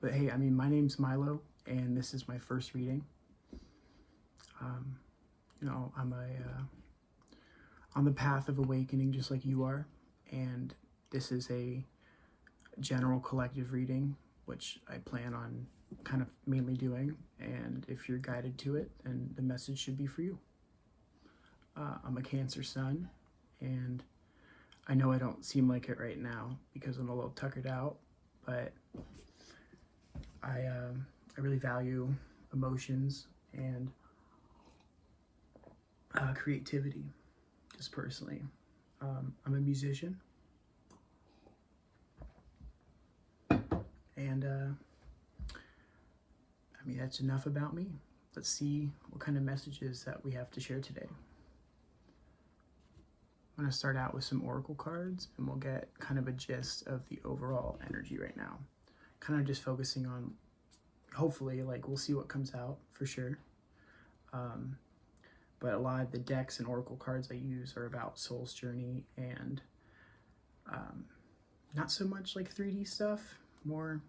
But hey, I mean, my name's Milo, and this is my first reading. I'm on the path of awakening, just like you are, and this is a general collective reading, which I plan on kind of mainly doing. And if you're guided to it, then the message should be for you. I'm a Cancer sun, and I know I don't seem like it right now because I'm a little tuckered out, but I really value emotions and creativity, just personally. I'm a musician, and that's enough about me. Let's see what kind of messages that we have to share today. I'm going to start out with some oracle cards, and we'll get kind of a gist of the overall energy right now. Kind of just focusing on, hopefully, we'll see what comes out for sure. But a lot of the decks and oracle cards I use are about soul's journey and not so much like 3D stuff, more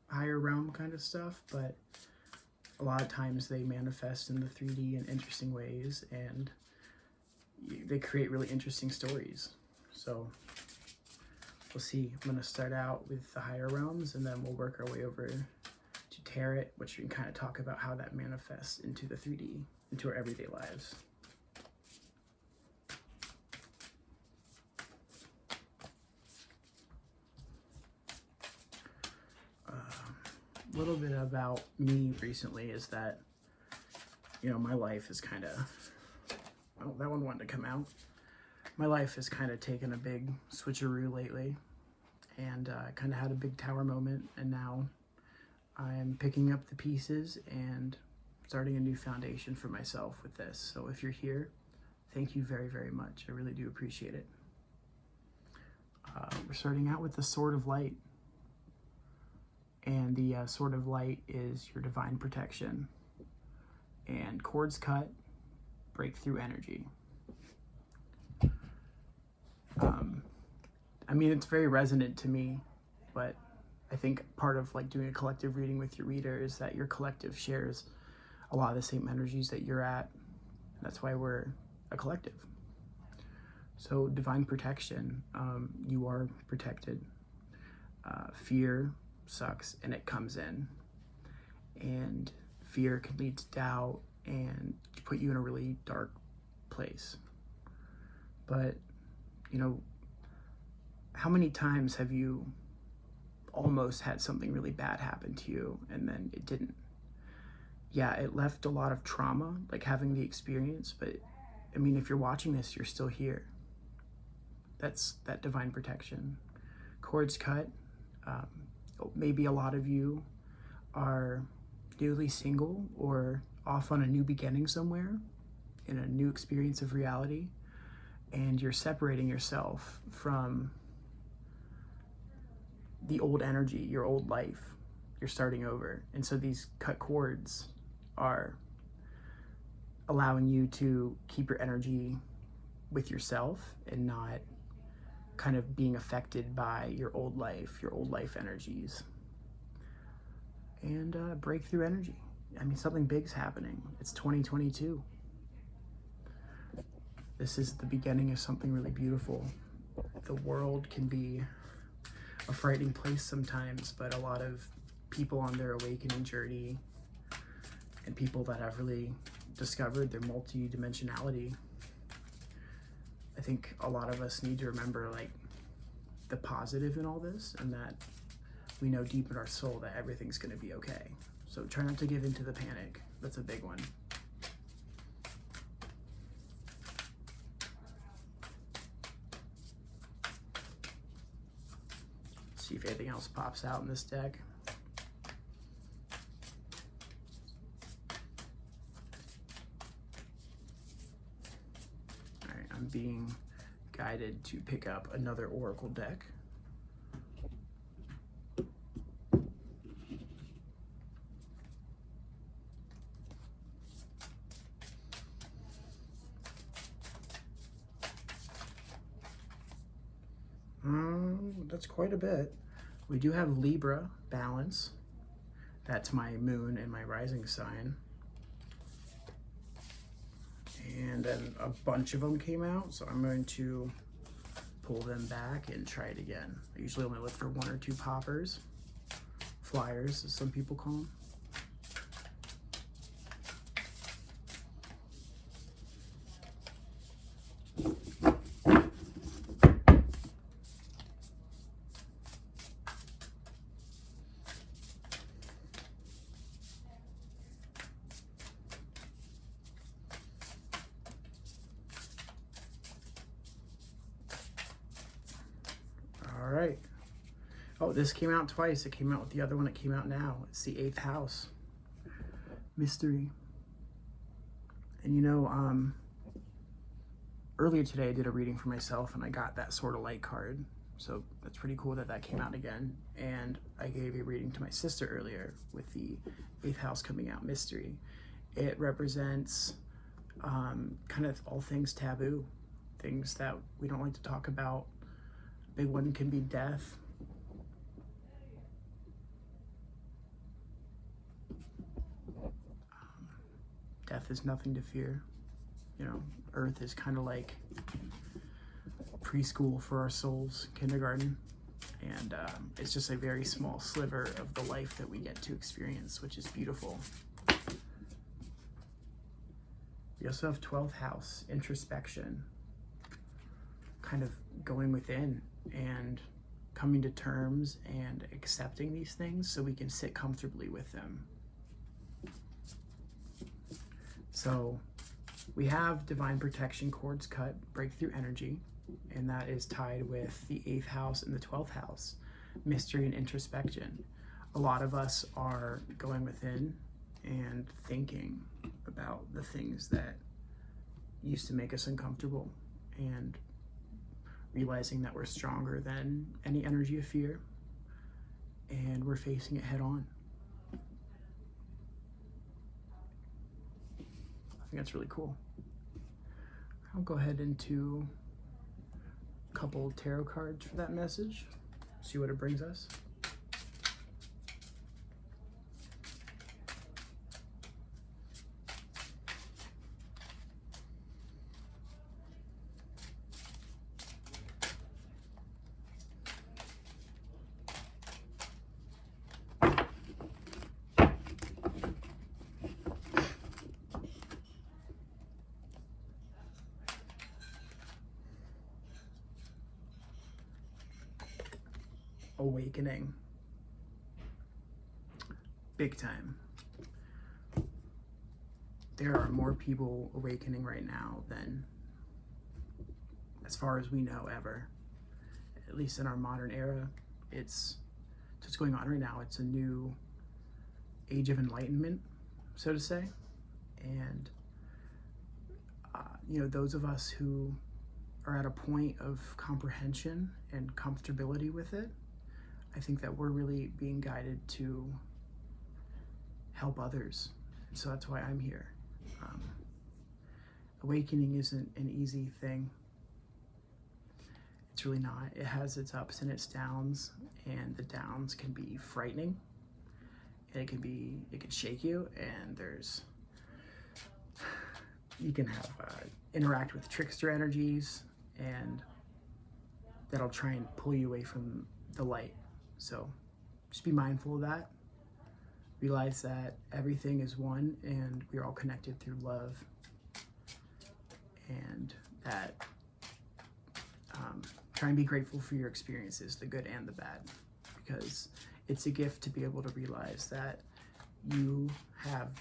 higher realm kind of stuff, but a lot of times they manifest in the 3D in interesting ways, and they create really interesting stories. So we'll see. I'm going to start out with the higher realms, and then we'll work our way over to tarot, which we can kind of talk about how that manifests into the 3D, into our everyday lives. A little bit about me recently is that, my life is kind of, oh, that one wanted to come out. My life has kind of taken a big switcheroo lately, and I kind of had a big tower moment, and now I'm picking up the pieces and starting a new foundation for myself with this. So if you're here, thank you very, very much. I really do appreciate it. We're starting out with the Sword of Light. And the Sword of Light is your divine protection. And cords cut, breakthrough energy. It's very resonant to me, but I think part of doing a collective reading with your reader is that your collective shares a lot of the same energies that you're at. That's why we're a collective. So divine protection, you are protected. Fear sucks, and it comes in, and fear can lead to doubt and put you in a really dark place. But how many times have you almost had something really bad happen to you and then it didn't? Yeah, it left a lot of trauma, having the experience, but if you're watching this, you're still here. That's that divine protection. Cords cut. Maybe a lot of you are newly single or off on a new beginning somewhere in a new experience of reality, and you're separating yourself from the old energy, your old life. You're starting over. And so these cut cords are allowing you to keep your energy with yourself and not kind of being affected by your old life energies. And breakthrough energy. Something big's happening. It's 2022. This is the beginning of something really beautiful. The world can be a frightening place sometimes, but a lot of people on their awakening journey and people that have really discovered their multi-dimensionality, I think a lot of us need to remember the positive in all this, and that we know deep in our soul that everything's going to be okay. So try not to give in to the panic. That's a big one. Let's see if anything else pops out in this deck. All right, I'm being guided to pick up another oracle deck. That's quite a bit. We do have Libra, balance, That's my moon and my rising sign. And then a bunch of them came out, so I'm going to pull them back and try it again. I usually only look for 1 or 2 poppers, flyers as some people call them. All right. Oh, this came out twice. It came out with the other one. It came out now. It's the 8th house. Mystery. And you know, earlier today I did a reading for myself and I got that sort of light card. So that's pretty cool that that came out again. And I gave a reading to my sister earlier with the 8th house coming out, mystery. It represents kind of all things taboo, things that we don't like to talk about. Big one can be death. Death is nothing to fear. You know, Earth is kind of like preschool for our souls, kindergarten. And it's just a very small sliver of the life that we get to experience, which is beautiful. We also have 12th house, introspection, kind of going within and coming to terms and accepting these things so we can sit comfortably with them. So we have divine protection cords cut, breakthrough energy, and that is tied with the 8th house and the 12th house, mystery and introspection. A lot of us are going within and thinking about the things that used to make us uncomfortable and realizing that we're stronger than any energy of fear and we're facing it head on. I think that's really cool. I'll go ahead into a couple tarot cards for that message, see what it brings us. Awakening. Big time. There are more people awakening right now than, as far as we know, ever. At least in our modern era, it's what's going on right now. It's a new age of enlightenment, so to say. And, you know, those of us who are at a point of comprehension and comfortability with it, I think that we're really being guided to help others. And so that's why I'm here. Awakening isn't an easy thing. It's really not. It has its ups and its downs, and the downs can be frightening. And it can shake you, and you can have interact with trickster energies, and that'll try and pull you away from the light. So just be mindful of that. Realize that everything is one and we're all connected through love. And that try and be grateful for your experiences, the good and the bad, because it's a gift to be able to realize that you have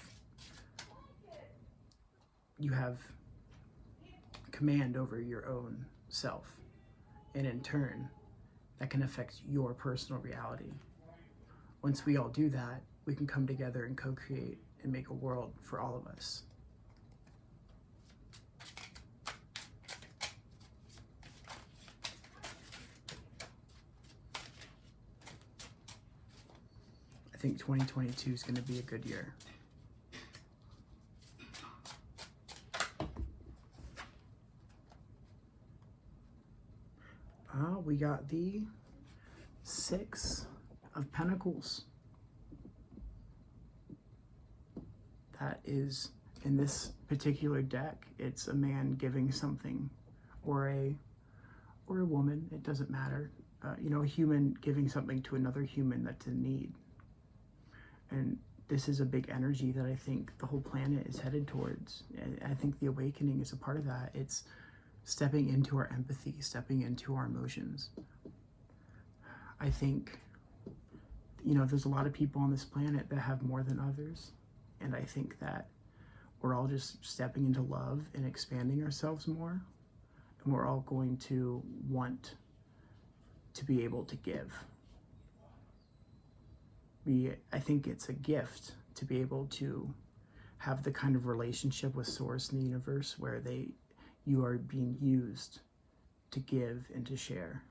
command over your own self, and in turn that can affect your personal reality. Once we all do that, we can come together and co-create and make a world for all of us. I think 2022 is going to be a good year. We got the 6 of Pentacles. that is, in this particular deck, it's a man giving something, or a woman, it doesn't matter. You know, a human giving something to another human that's in need. And this is a big energy that I think the whole planet is headed towards. I think the awakening is a part of that. It's stepping into our empathy, stepping into our emotions. I think, you know, there's a lot of people on this planet that have more than others. And I think that we're all just stepping into love and expanding ourselves more. And we're all going to want to be able to give. I think it's a gift to be able to have the kind of relationship with Source in the universe where you are being used to give and to share.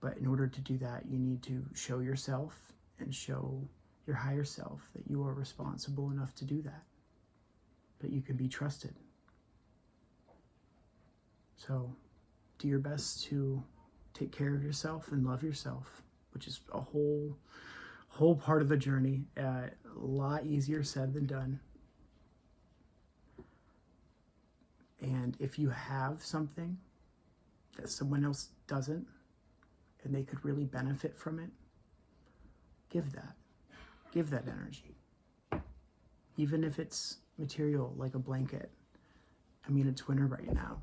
But in order to do that, you need to show yourself and show your higher self that you are responsible enough to do that, that you can be trusted. So do your best to take care of yourself and love yourself, which is a whole part of the journey. A lot easier said than done. And if you have something that someone else doesn't, and they could really benefit from it, give that energy. Even if it's material, like a blanket. I mean, it's winter right now.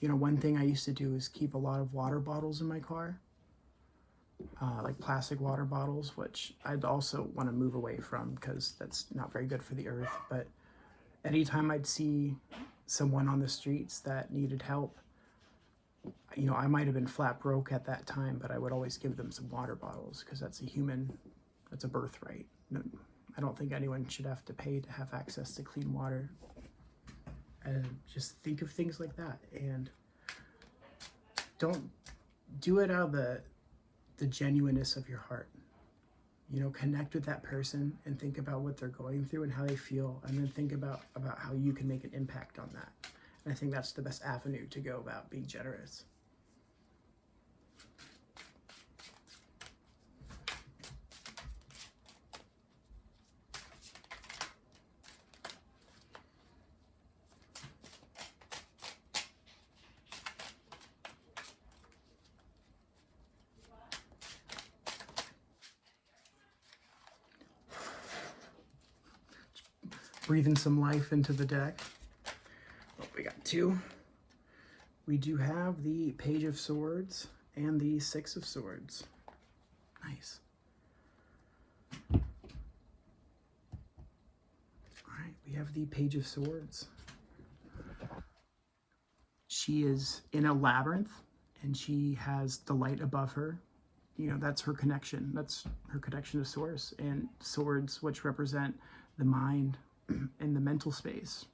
You know, one thing I used to do is keep a lot of water bottles in my car, like plastic water bottles, which I'd also want to move away from because that's not very good for the earth. But anytime I'd see someone on the streets that needed help, you know, I might have been flat broke at that time, but I would always give them some water bottles because that's a birthright. No, I don't think anyone should have to pay to have access to clean water. And just think of things like that, and don't do it out of the genuineness of your heart. You know, connect with that person and think about what they're going through and how they feel, and then think about how you can make an impact on that. And I think that's the best avenue to go about being generous. Breathing some life into the deck. Oh, we got two. We do have the Page of Swords and the Six of Swords. Nice. All right, we have the Page of Swords. She is in a labyrinth, and she has the light above her. You know, that's her connection. That's her connection to Source. And swords, which represent the mind and the mental space.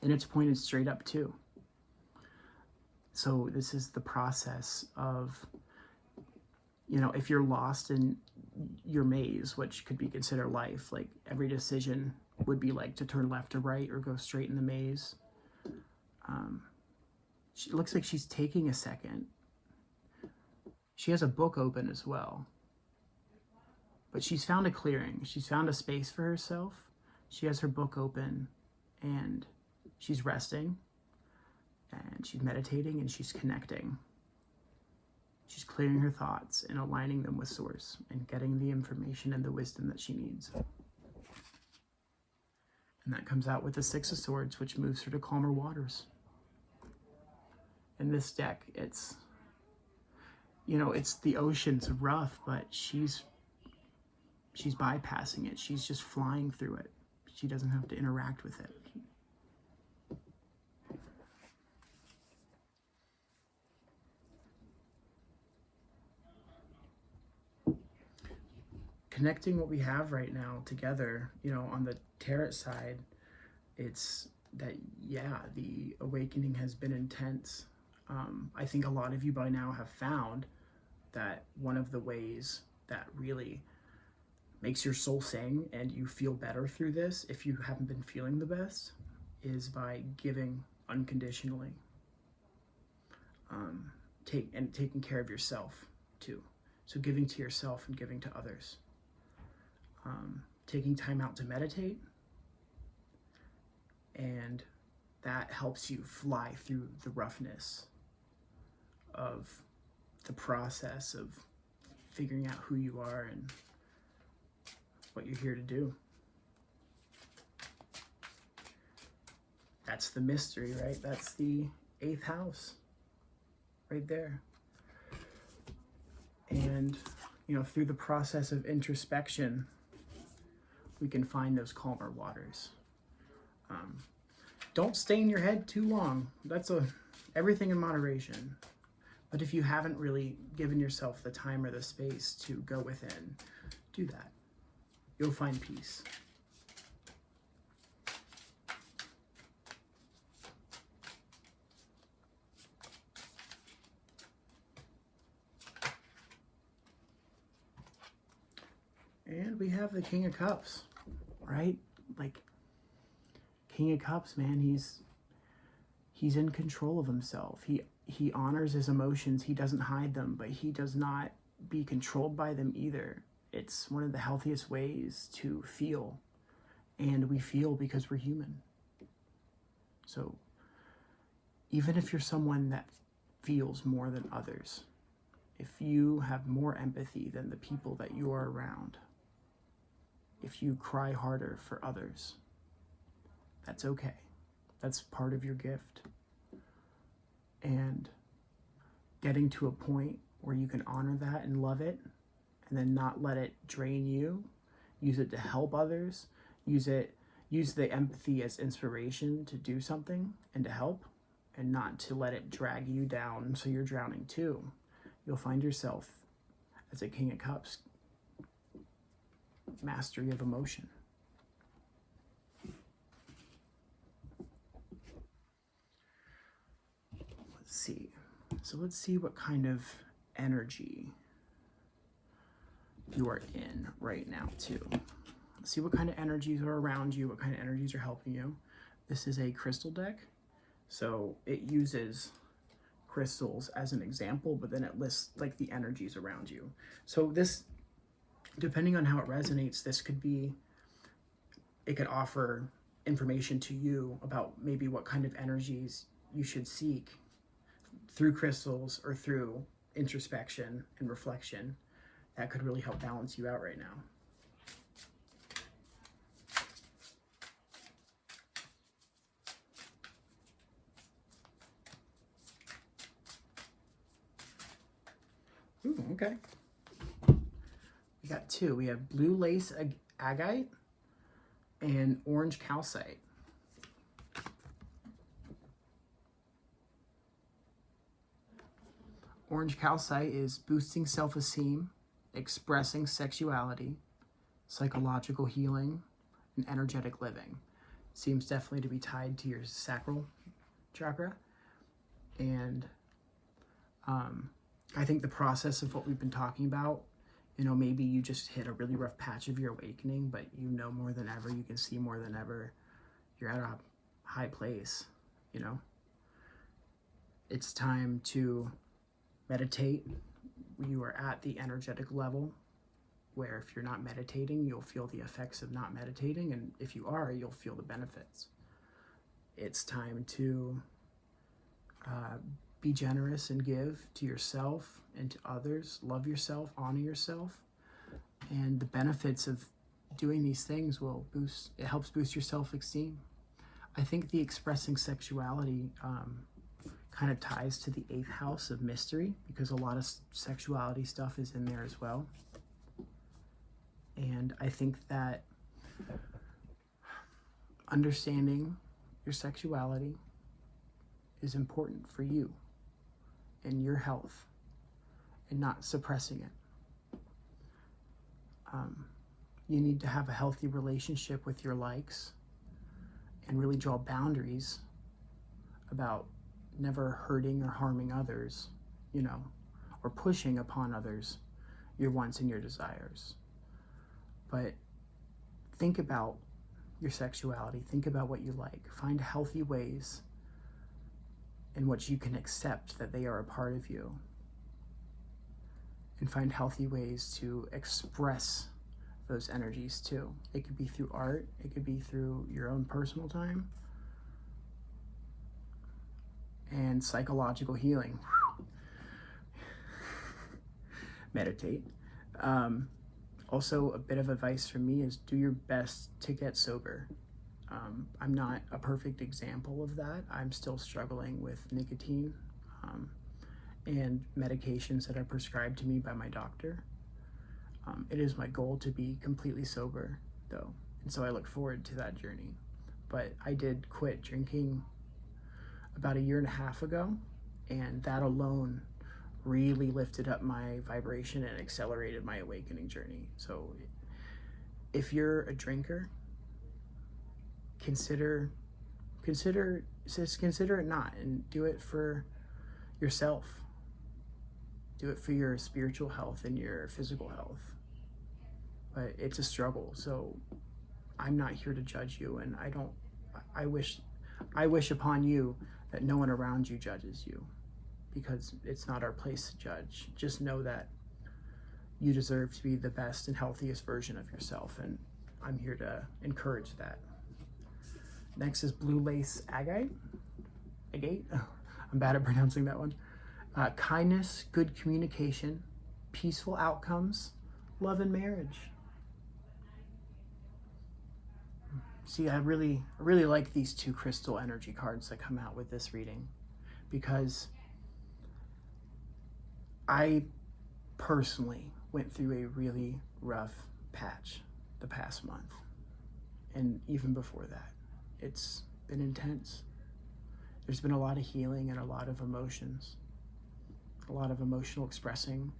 And it's pointed straight up too. So this is the process of, you know, if you're lost in your maze, which could be considered life, like every decision would be like to turn left or right or go straight in the maze. It looks like she's taking a second. She has a book open as well. But she's found a clearing. She's found a space for herself. She has her book open and she's resting and she's meditating and she's connecting. She's clearing her thoughts and aligning them with Source and getting the information and the wisdom that she needs. And that comes out with the Six of Swords, which moves her to calmer waters. In this deck, it's, you know, it's the ocean's rough, but she's bypassing it. She's just flying through it. She doesn't have to interact with it. Connecting what we have right now together, you know, on the tarot side, it's that, yeah, the awakening has been intense. I think a lot of you by now have found that one of the ways that really makes your soul sing and you feel better through this, if you haven't been feeling the best, is by giving unconditionally. Taking care of yourself too. So giving to yourself and giving to others. taking time out to meditate, and that helps you fly through the roughness of the process of figuring out who you are and what you're here to do. That's the mystery, right? That's the 8th house right there. And, you know, through the process of introspection, we can find those calmer waters. Don't stay in your head too long. That's everything in moderation. But if you haven't really given yourself the time or the space to go within, do that. You'll find peace. And we have the King of Cups, right? Like, King of Cups, man, he's in control of himself. He honors his emotions. He doesn't hide them, but he does not be controlled by them either. It's one of the healthiest ways to feel. And we feel because we're human. So even if you're someone that feels more than others, if you have more empathy than the people that you are around, if you cry harder for others, that's okay. That's part of your gift. And getting to a point where you can honor that and love it, and then not let it drain you, use it to help others, use the empathy as inspiration to do something and to help, and not to let it drag you down so you're drowning too. You'll find yourself as a King of Cups, mastery of emotion. Let's see. So let's see what kind of energy you are in right now too. Let's see what kind of energies are around you, what kind of energies are helping you. This is a crystal deck, so it uses crystals as an example, but then it lists like the energies around you. So this, depending on how it resonates, it could offer information to you about maybe what kind of energies you should seek through crystals or through introspection and reflection. That could really help balance you out right now. Ooh, okay. We got two. We have blue lace agate and orange calcite. Orange calcite is boosting self-esteem, expressing sexuality, psychological healing, and energetic living. Seems definitely to be tied to your sacral chakra. And I think the process of what we've been talking about, maybe you just hit a really rough patch of your awakening, but you know more than ever, you can see more than ever, you're at a high place, It's time to meditate. You are at the energetic level where if you're not meditating, you'll feel the effects of not meditating, and if you are, you'll feel the benefits. It's time to be generous and give to yourself and to others. Love yourself, honor yourself, and the benefits of doing these things it helps boost your self-esteem. I think the expressing sexuality kind of ties to the 8th house of mystery, because a lot of sexuality stuff is in there as well. And I think that understanding your sexuality is important for you and your health, and not suppressing it. You need to have a healthy relationship with your likes and really draw boundaries about never hurting or harming others, or pushing upon others your wants and your desires. But think about your sexuality. Think about what you like. Find healthy ways in which you can accept that they are a part of you, and find healthy ways to express those energies too. It could be through art, it could be through your own personal time, and psychological healing. Meditate. Also, a bit of advice from me is do your best to get sober. I'm not a perfect example of that. I'm still struggling with nicotine and medications that are prescribed to me by my doctor. It is my goal to be completely sober, though, and so I look forward to that journey. But I did quit drinking about 1.5 years ago, and that alone really lifted up my vibration and accelerated my awakening journey. So if you're a drinker, consider it not, and do it for yourself. Do it for your spiritual health and your physical health. But it's a struggle, so I'm not here to judge you, and I wish upon you that no one around you judges you, because it's not our place to judge. Just know that you deserve to be the best and healthiest version of yourself, and I'm here to encourage that. Next is Blue Lace Agate. I'm bad at pronouncing that one. Kindness, good communication, peaceful outcomes, love and marriage. See, I really like these 2 crystal energy cards that come out with this reading, because I personally went through a really rough patch the past month, and even before that. It's been intense. There's been a lot of healing and a lot of emotions, a lot of emotional expressing.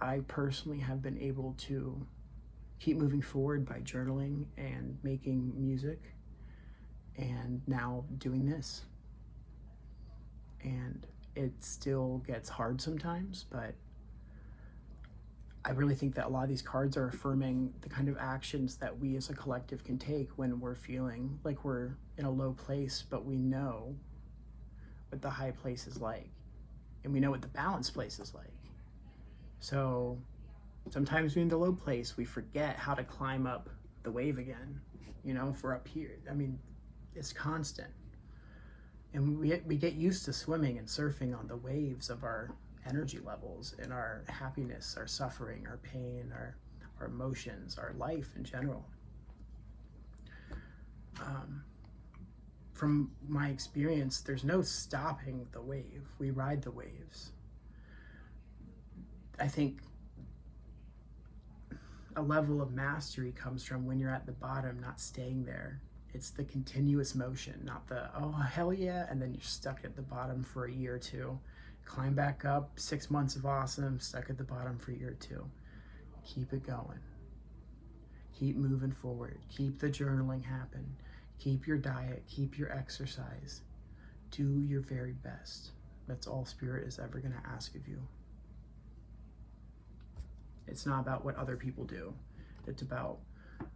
I personally have been able to keep moving forward by journaling and making music, and now doing this. And it still gets hard sometimes, but I really think that a lot of these cards are affirming the kind of actions that we as a collective can take when we're feeling like we're in a low place, but we know what the high place is like, and we know what the balanced place is like. So sometimes we're in the low place, we forget how to climb up the wave again. You know, if we're up here, I mean, it's constant. And we get used to swimming and surfing on the waves of our energy levels and our happiness, our suffering, our pain, our emotions, our life in general. From my experience, there's no stopping the wave. We ride the waves. I think a level of mastery comes from when you're at the bottom, not staying there. It's the continuous motion, not the, oh, hell yeah, and then you're stuck at the bottom for 1 year or 2. Climb back up, 6 months of awesome, stuck at the bottom for 1 year or 2. Keep it going. Keep moving forward. Keep the journaling happen. Keep your diet, keep your exercise. Do your very best. That's all Spirit is ever going to ask of you. It's not about what other people do. It's about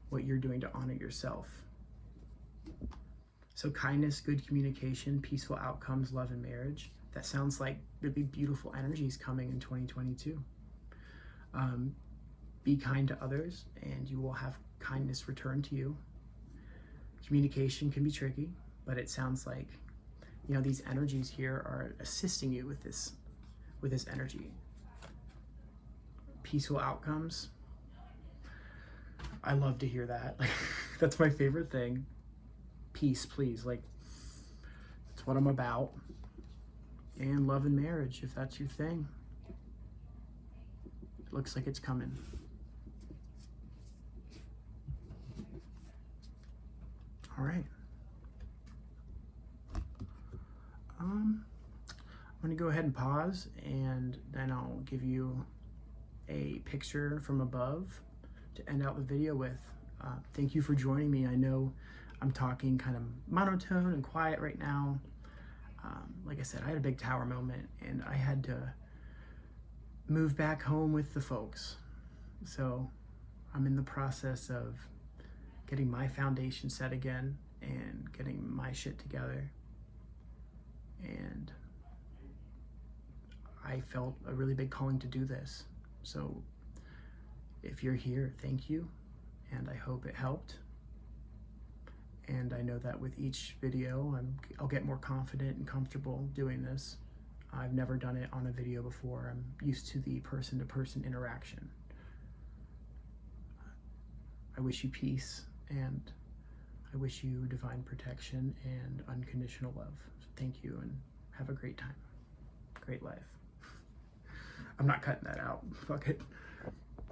what you're doing to honor yourself. So kindness, good communication, peaceful outcomes, love and marriage. That sounds like really beautiful energies coming in 2022. Be kind to others and you will have kindness returned to you. Communication can be tricky, but it sounds like, you know, these energies here are assisting you with this energy. Peaceful outcomes. I love to hear that. Like, that's my favorite thing. Peace, please. Like, that's what I'm about. And love and marriage, if that's your thing. It looks like it's coming. All right. I'm going to go ahead and pause, and then I'll give you a picture from above to end out the video with. Thank you for joining me. I know I'm talking kind of monotone and quiet right now. Like I said, I had a big tower moment and I had to move back home with the folks. So I'm in the process of getting my foundation set again and getting my shit together. And I felt a really big calling to do this. So if if you're here, thank you, and I hope it helped. And I know that with each video, I'll get more confident and comfortable doing this. I've never done it on a video before. I'm used to the person-to-person interaction. I wish you peace, and I wish you divine protection and unconditional love. Thank you, and have a great time. Great life. I'm not cutting that out. Fuck it.